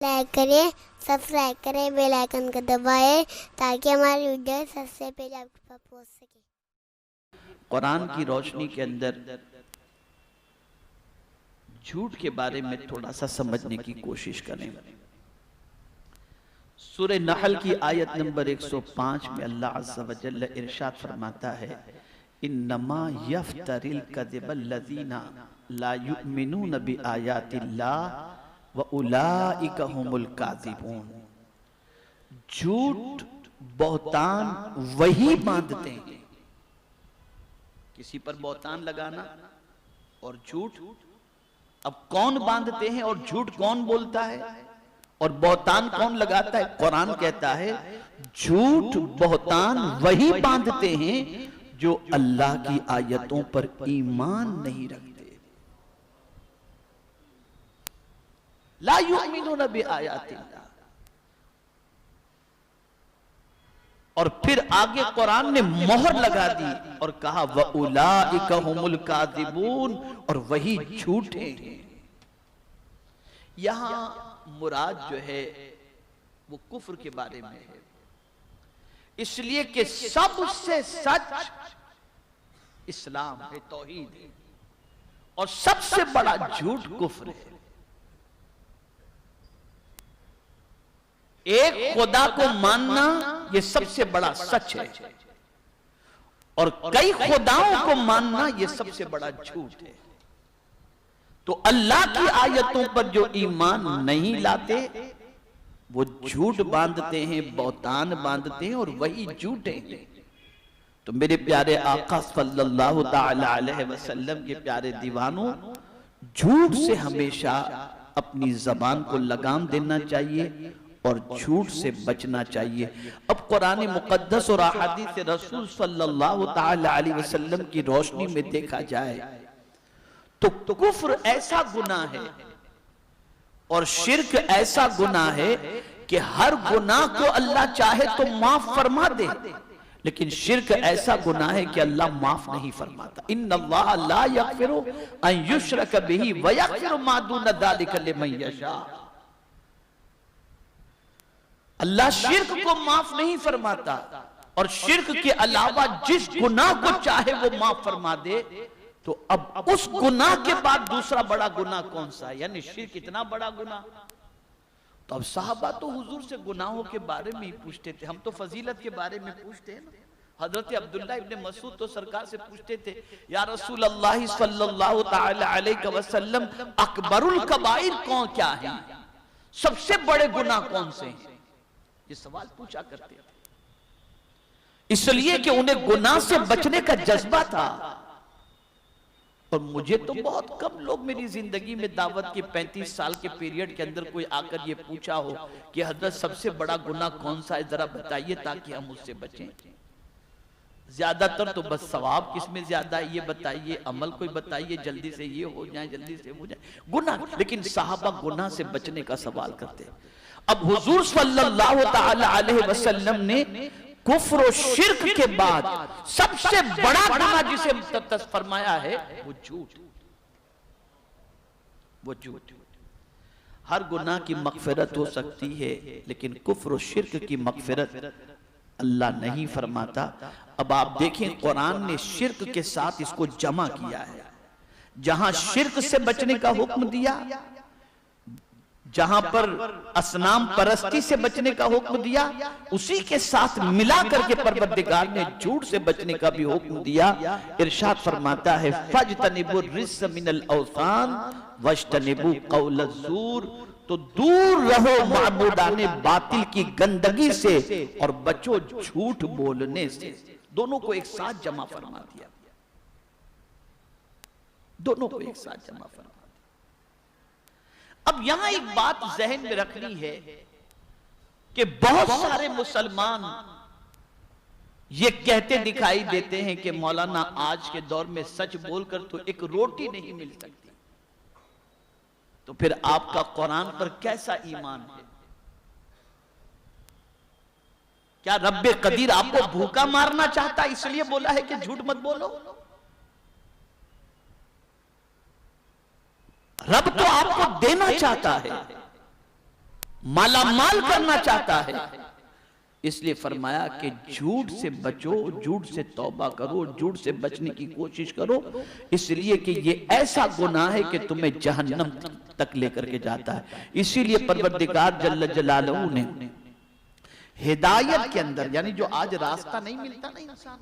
Like करें, subscribe करें, bell icon को दबाएं ताकि हमारी वीडियो सबसे पहले आपके पास पहुंच सके। कुरान की रोशनी के अंदर झूठ के बारे में थोड़ा सा समझने की कोशिश करें। सूरह नहल की आयत नंबर 105 में अल्लाह अज़्ज़ा व जल्ल इरशाद फरमाता है, इन्नमा यफ्तरिल कज़िबल्लज़ीना ला युमिनून बिआयातिल्लाह व उलाइका हुमुल काज़िबून। झूठ बहतान वही बांधते हैं, किसी पर बहतान लगाना और झूठ। अब कौन बांधते हैं और झूठ कौन बोलता है और बहतान कौन लगाता है? कुरान कहता है झूठ बहतान वही बांधते हैं जो अल्लाह की आयतों पर ईमान नहीं रखते। ला युमिनून बिआयातिल्लाह। और फिर आगे कुरान ने मोहर लगा दी और कहा व उलाइका हुमुल काज़िबून, और वही झूठे हैं। यहां मुराद जो है वो कुफ्र के बारे में है, इसलिए कि सबसे सच इस्लाम है, तौहीद है, और सबसे बड़ा झूठ कुफ्र है। एक खुदा को मानना ये सबसे बड़ा सच है, और कई खुदाओं को मानना ये सबसे बड़ा झूठ है। तो अल्लाह की आयतों पर जो ईमान नहीं लाते वो झूठ बांधते हैं, बहतान बांधते हैं, और वही झूठे हैं। तो मेरे प्यारे आका सल्लल्लाहु ताला अलैहि वसल्लम के प्यारे दीवानों, झूठ से हमेशा अपनी जबान को लगाम देना चाहिए और झूठ से बचना चाहिए। अब कुरान मुकद्दस और अहादीस रसूल सल्लल्लाहु ताला अलैहि वसल्लम की रोशनी में देखा जाए तो कुफ्र ऐसा गुनाह है और शिर्क ऐसा गुनाह है कि हर गुनाह को अल्लाह चाहे तो माफ फरमा दे, लेकिन शिर्क ऐसा गुनाह है कि अल्लाह माफ नहीं फरमाता। इन्नल्लाह ला यगफिरु अन युशरक बिही व यगफिरु मा दून ज़ालिका लिमन यशा। अल्लाह शिर्क को माफ नहीं फरमाता, और शिर्क के अलावा जिस गुनाह को चाहे वो माफ फरमा दे। तो अब उस गुनाह के बाद दूसरा बड़ा गुनाह कौन सा है? यानी शिर्क इतना बड़ा गुनाह। तो अब साहबा तो हुजूर से गुनाहों के बारे में ही पूछते थे, हम तो फजीलत के बारे में पूछते हैं ना। हजरत अब्दुल्ला इब्ने मसूद तो सरकार से पूछते थे, या रसूल अल्लाह सल्लल्लाहु ताला अलैहि वसल्लम, अकबरुल कबाइर कौन क्या है, सबसे बड़े गुनाह कौन से हैं? ये सवाल पूछा करते थे, इसलिए कि उन्हें गुनाह से बचने का जज्बा था। और मुझे तो बहुत कम लोग मेरी जिंदगी में दावत के 35 साल के पीरियड के अंदर कोई आकर ये पूछा हो कि हजरत सबसे बड़ा गुनाह कौन सा है, जरा बताइए ताकि हम उससे बचें। ज्यादातर तो बस सवाब किसमें ज्यादा है ये बताइए, अमल कोई बताइए, जल्दी से ये हो जाए, जल्दी से हो जाए, गुनाह। लेकिन साहबा गुनाह से बचने का सवाल करते। अब हुजूर सल्लल्लाहु ताला अलैहि वसल्लम ने कुफ्र और शिर्क के बाद सबसे बड़ा गुनाह जिसे फरमाया है वो झूठ। वो झूठ। हर गुनाह की मगफिरत हो सकती है, लेकिन कुफ्र और शिर्क की मगफिरत अल्लाह नहीं फरमाता। अब आप देखें कुरान ने शिर्क के साथ इसको जमा किया है। जहां शिर्क से बचने का हुक्म दिया, जहां पर असनाम परस्ती से बचने का हुक्म दिया, उसी के साथ मिला करके परवरदिगार ने झूठ से बचने का भी हुक्म दिया। इरशाद फरमाता है, फजतनिबु रिज्स मिनल औसान वज्तनिबु कौल ज़ूर। तो दूर रहो माबूदाने बातिल की गंदगी से और बचो झूठ बोलने से। दोनों को एक साथ जमा फरमा दिया, दोनों को एक साथ जमा फरमा। अब यहां एक बात जहन में रखनी है कि बहुत सारे मुसलमान ये कहते दिखाई देते हैं कि मौलाना आज के दौर में सच बोलकर तो एक रोटी नहीं मिल सकती। तो फिर आपका कुरान पर कैसा ईमान है? क्या रब्बे कदीर आपको भूखा मारना चाहता इसलिए बोला है कि झूठ मत बोलो? रब तो आपको देना चाहता है, मालामाल करना चाहता है। इसलिए फरमाया कि झूठ से बचो, झूठ से तौबा करो, झूठ से बचने की कोशिश करो, इसलिए कि ये ऐसा गुनाह है कि तुम्हें जहन्नम तक लेकर के जाता है। इसीलिए परवरदिगार जल्ल जलालहू ने हिदायत के अंदर, यानी जो आज रास्ता नहीं मिलता ना, इंसान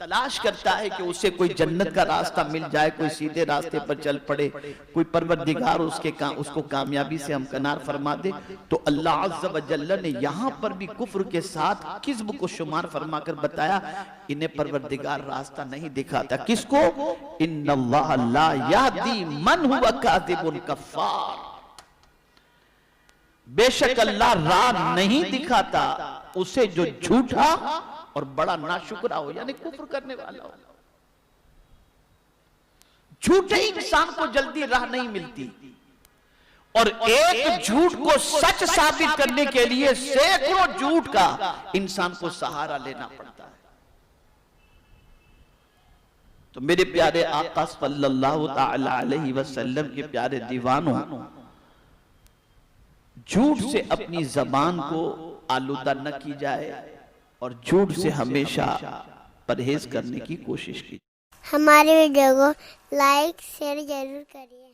तलाश करता है कि उसे कोई जन्नत का रास्ता मिल जाए, कोई सीधे रास्ते पर चल पड़े, कोई परवरदिगार उसको कामयाबी से हमकनार फरमा दे, तो अल्लाह अज़्ज़ व जल्ल ने यहां पर भी कुफ्र के साथ किस्ब को शुमार फरमाकर बताया, इन्हें परवरदिगार रास्ता नहीं दिखाता। किसको? इन्नल्लाह ला यहदी मन हुवा काज़िबुन कफ़्फ़ार, बेशक अल्लाह राह नहीं दिखाता उसे जो झूठा और बड़ा नाशुक्रा हो, यानी कुफ्र करने वाला हो। झूठे इंसान को जल्दी राह नहीं मिलती, और एक झूठ को सच साबित करने के लिए सैकड़ों झूठ का इंसान को सहारा लेना पड़ता है। तो मेरे प्यारे आका सल्लल्लाहु तआला अलैहि वसल्लम के प्यारे दीवानों, झूठ से अपनी जबान को आलूदा न की जाए और झूठ से हमेशा परहेज करने की कोशिश की। हमारे वीडियो को लाइक शेयर जरूर करिए।